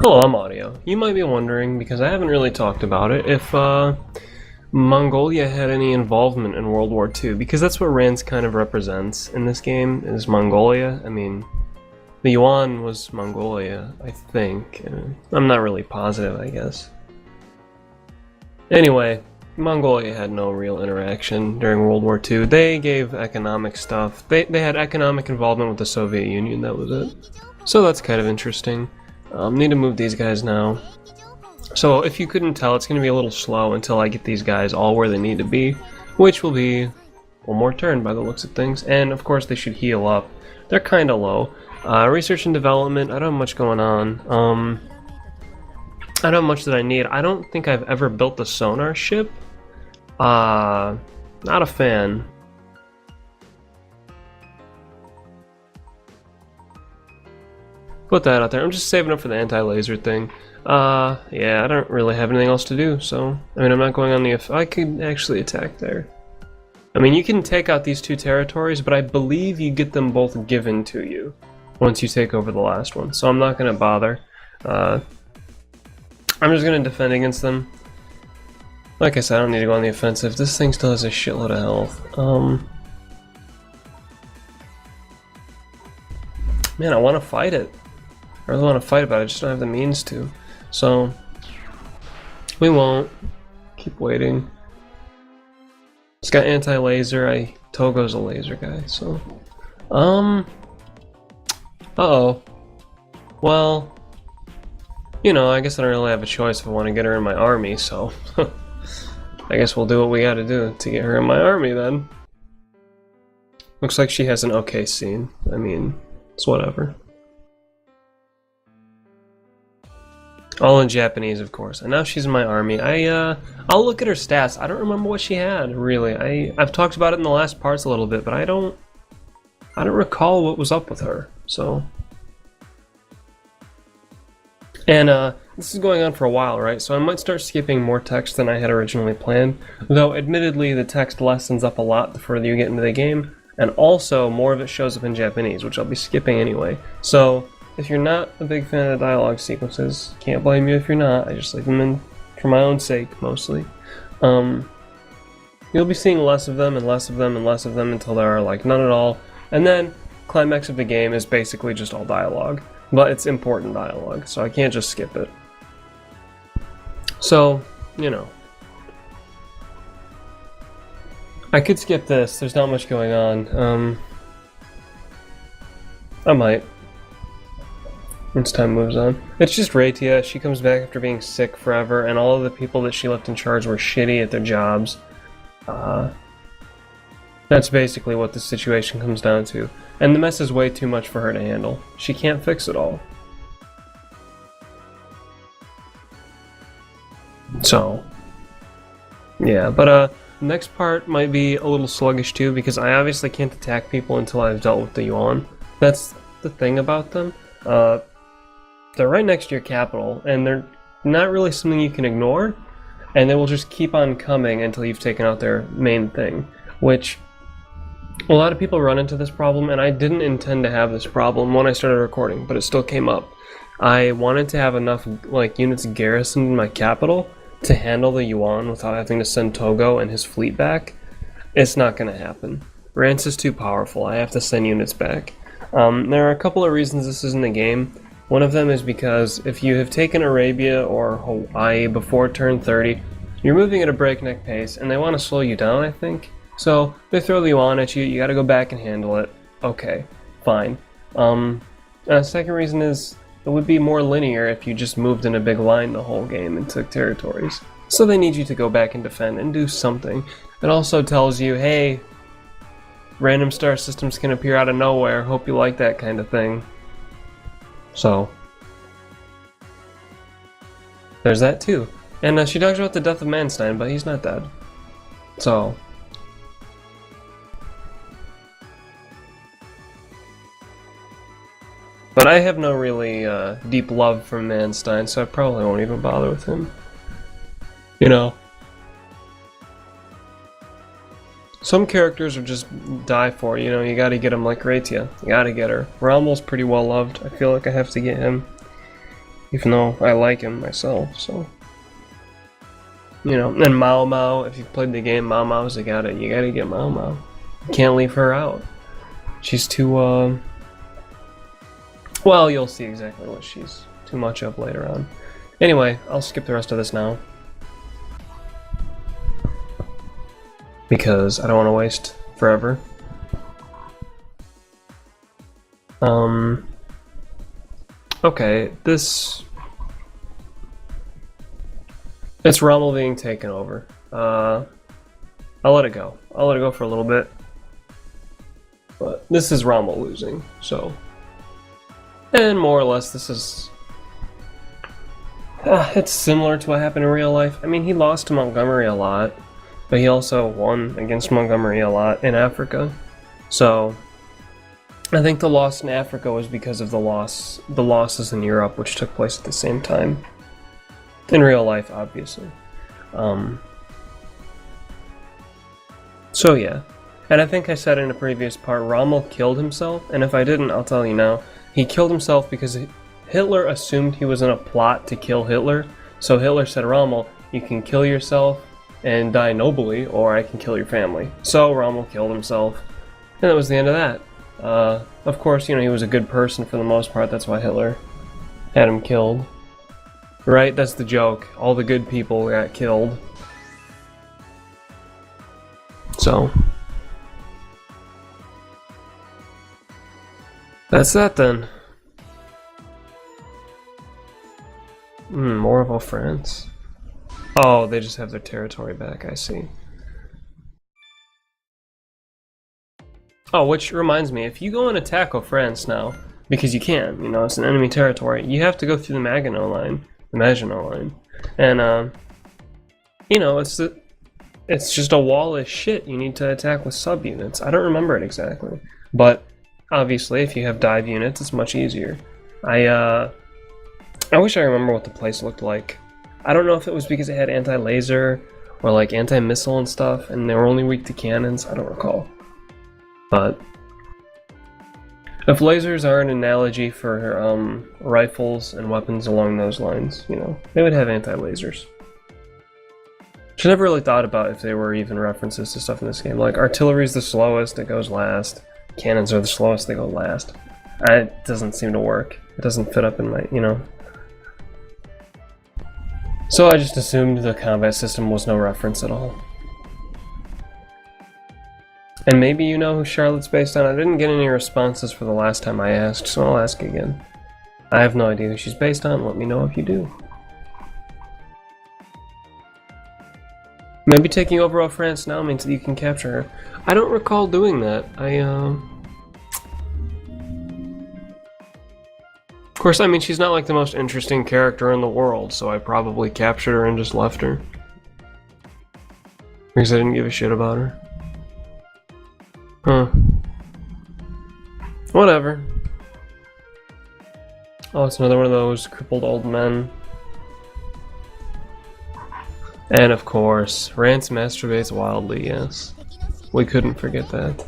Hello, I'm Audio. You might be wondering, because I haven't really talked about it, if Mongolia had any involvement in World War II, because that's what Rance kind of represents in this game, is Mongolia. I mean, the Yuan was Mongolia, I think. I'm not really positive, I guess. Anyway, Mongolia had no real interaction during World War II. They gave economic stuff. They had economic involvement with the Soviet Union, that was it. So that's kind of interesting. Need to move these guys now. So if you couldn't tell, it's going to be a little slow until I get these guys all where they need to be, which will be one more turn by the looks of things. And of course they should heal up. They're kind of low. Research and development, I don't have much going on. I don't have much that I need. I don't think I've ever built the sonar ship. Not a fan. Put that out there. I'm just saving up for the anti-laser thing. Yeah, I don't really have anything else to do, so... I mean, I'm not going on the... I could actually attack there. I mean, you can take out these two territories, but I believe you get them both given to you once you take over the last one, so I'm not going to bother. I'm just going to defend against them. Like I said, I don't need to go on the offensive. This thing still has a shitload of health. Man, I want to fight it. I really want to fight it, but I just don't have the means to. So, we won't. Keep waiting. It's got anti-laser. Togo's a laser guy, so... Uh-oh. Well... You know, I guess I don't really have a choice if I want to get her in my army, so... I guess we'll do what we gotta do to get her in my army, then. Looks like she has an okay scene. I mean, it's whatever. All in Japanese, of course. And now she's in my army. I'll look at her stats. I don't remember what she had, really. I've talked about it in the last parts a little bit, but I don't recall what was up with her. So, and this is going on for a while, right? So I might start skipping more text than I had originally planned. Though, admittedly, the text lessens up a lot the further you get into the game, and also more of it shows up in Japanese, which I'll be skipping anyway. So, if you're not a big fan of the dialogue sequences, can't blame you if you're not. I just leave them in for my own sake, mostly. You'll be seeing less of them and less of them and less of them until there are like none at all. And then, climax of the game is basically just all dialogue. But it's important dialogue, so I can't just skip it. So, you know. I could skip this, there's not much going on. I might. Once time moves on. It's just Raitia. She comes back after being sick forever, and all of the people that she left in charge were shitty at their jobs. That's basically what the situation comes down to. And the mess is way too much for her to handle. She can't fix it all. So, yeah, but next part might be a little sluggish too, because I obviously can't attack people until I've dealt with the Yuan. That's the thing about them. They're right next to your capital, and they're not really something you can ignore, and they will just keep on coming until you've taken out their main thing, which a lot of people run into this problem, and I didn't intend to have this problem when I started recording, but it still came up. I wanted to have enough like units garrisoned in my capital to handle the Yuan without having to send Togo and his fleet back. It's not going to happen. Rance is too powerful. I have to send units back. There are a couple of reasons this isn't a game. One of them is because if you have taken Arabia or Hawaii before turn 30, you're moving at a breakneck pace, and they want to slow you down, I think. So, they throw the Yuan at you, you gotta go back and handle it. Okay, fine. The second reason is, it would be more linear if you just moved in a big line the whole game and took territories. So they need you to go back and defend and do something. It also tells you, hey, random star systems can appear out of nowhere, hope you like that kind of thing. So, there's that too. And she talks about the death of Manstein, but he's not dead. So, but I have no really deep love for Manstein, so I probably won't even bother with him. You know. Some characters are just die for, you know, you gotta get them like Raitia. You gotta get her. Romel's pretty well loved. I feel like I have to get him. even though I like him myself, so. You know, and Mao Mao, if you've played the game, Mao Mao's you gotta get Mao Mao. You can't leave her out. She's too, well, you'll see exactly what she's too much of later on. Anyway, I'll skip the rest of this now. Because I don't want to waste forever. Okay, this... It's Rommel being taken over. I'll let it go. I'll let it go for a little bit. But this is Rommel losing, so... And more or less this is... it's similar to what happened in real life. I mean, he lost to Montgomery a lot, but he also won against Montgomery a lot in Africa. So, I think the loss in Africa was because of the losses in Europe, which took place at the same time. In real life, obviously. So yeah. And I think I said in a previous part, Rommel killed himself, and if I didn't, I'll tell you now. He killed himself because Hitler assumed he was in a plot to kill Hitler, so Hitler said, Rommel, you can kill yourself and die nobly, or I can kill your family. So Rommel killed himself, and that was the end of that. Of course, you know, he was a good person for the most part, that's why Hitler had him killed. Right? That's the joke. All the good people got killed. So. That's that then. More of France. Oh, they just have their territory back, I see. Oh, which reminds me, if you go and attack France now, because you can, you know, it's an enemy territory, you have to go through the Maginot Line. The Maginot Line. And, you know, it's just a wall of shit you need to attack with subunits. I don't remember it exactly. But, obviously, if you have dive units, it's much easier. I wish I remember what the place looked like. I don't know if it was because it had anti-laser or like anti-missile and stuff, and they were only weak to cannons. I don't recall. But if lasers are an analogy for rifles and weapons along those lines, you know, they would have anti-lasers. Which I never really thought about if they were even references to stuff in this game. Like, artillery's the slowest, it goes last. Cannons are the slowest, they go last. It doesn't seem to work. It doesn't fit up in my, you know. So I just assumed the combat system was no reference at all. And maybe you know who Charlotte's based on? I didn't get any responses for the last time I asked, so I'll ask again. I have no idea who she's based on, let me know if you do. Maybe taking over France now means that you can capture her. I don't recall doing that. Of course, I mean, she's not like the most interesting character in the world, so I probably captured her and just left her. Because I didn't give a shit about her. Huh. Whatever. Oh, it's another one of those crippled old men. And of course, Rance masturbates wildly, yes. We couldn't forget that.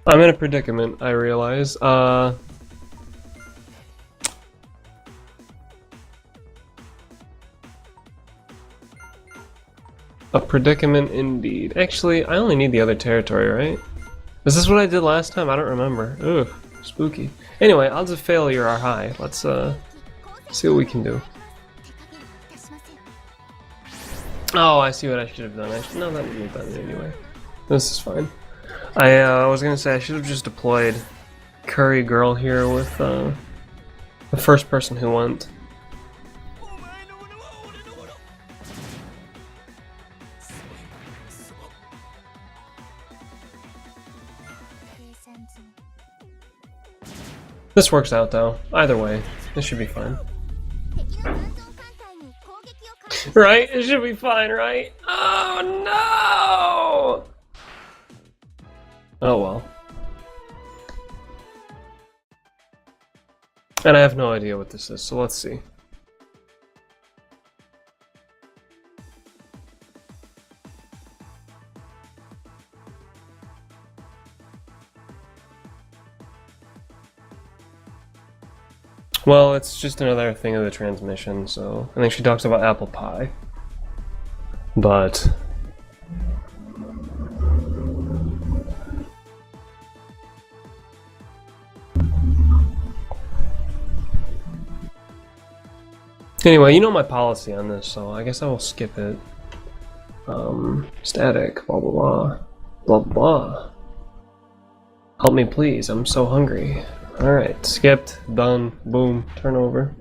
I'm in a predicament, I realize. A predicament indeed. Actually, I only need the other territory, right? Is this what I did last time? I don't remember. Ugh, spooky. Anyway, odds of failure are high. Let's see what we can do. Oh, I see what I should have done. No, that wouldn't have done it anyway. This is fine. I was gonna say I should have just deployed Curry Girl here with the first person who went. This works out though. Either way, this should be fine. Right? It should be fine, right? Oh no! Oh well. And I have no idea what this is, so let's see. Well, it's just another thing of the transmission, so I think she talks about apple pie. But anyway, you know my policy on this, so I guess I will skip it. Static, blah blah blah. Blah blah. Help me please, I'm so hungry. Alright, skipped, done, boom, turn over.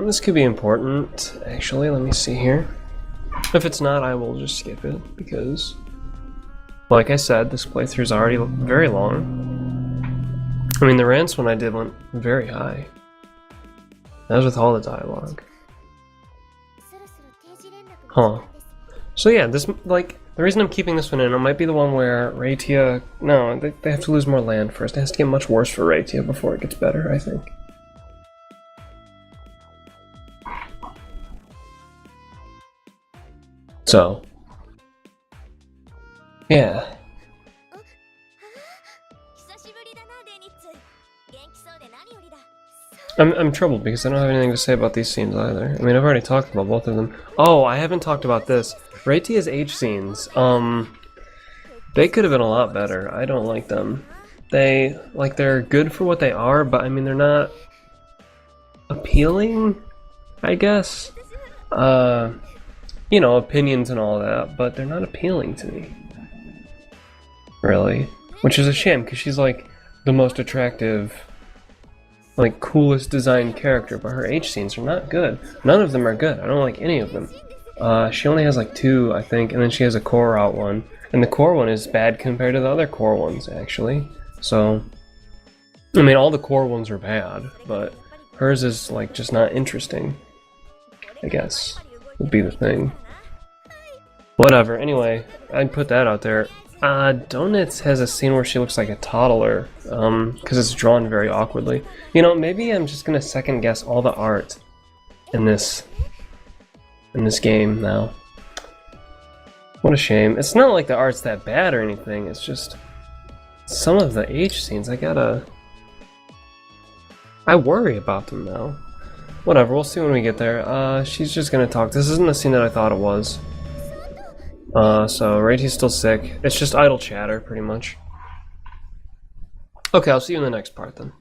This could be important, actually, let me see here. If it's not, I will just skip it, because, like I said, this playthrough is already very long. I mean, the rants one I did went very high. That was with all the dialogue. Huh. So yeah, this, like, the reason I'm keeping this one in, it might be the one where Raitia... No, they have to lose more land first. It has to get much worse for Raitia before it gets better, I think. So, yeah. I'm troubled because I don't have anything to say about these scenes either. I mean, I've already talked about both of them. Oh, I haven't talked about this. Raitia's H scenes, they could have been a lot better. I don't like them. They're good for what they are, but I mean, they're not appealing, I guess. You know, opinions and all that, but they're not appealing to me. Really. Which is a shame, because she's like the most attractive, like coolest designed character, but her H scenes are not good. None of them are good. I don't like any of them. She only has like 2, I think, and then she has a core out one. And the core one is bad compared to the other core ones, actually. So, I mean, all the core ones are bad, but hers is like just not interesting, I guess, would be the thing. Whatever, anyway, I'd put that out there. Donuts has a scene where she looks like a toddler, because it's drawn very awkwardly. You know, maybe I'm just gonna second guess all the art in this game now. What a shame. It's not like the art's that bad or anything, it's just some of the H scenes, I worry about them now. Whatever, we'll see when we get there. She's just gonna talk. This isn't the scene that I thought it was. So Raiti's still sick. It's just idle chatter, pretty much. Okay, I'll see you in the next part then.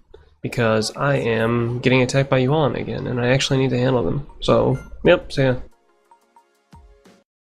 Because I am getting attacked by Yuan again, and I actually need to handle them. So, yep, see ya.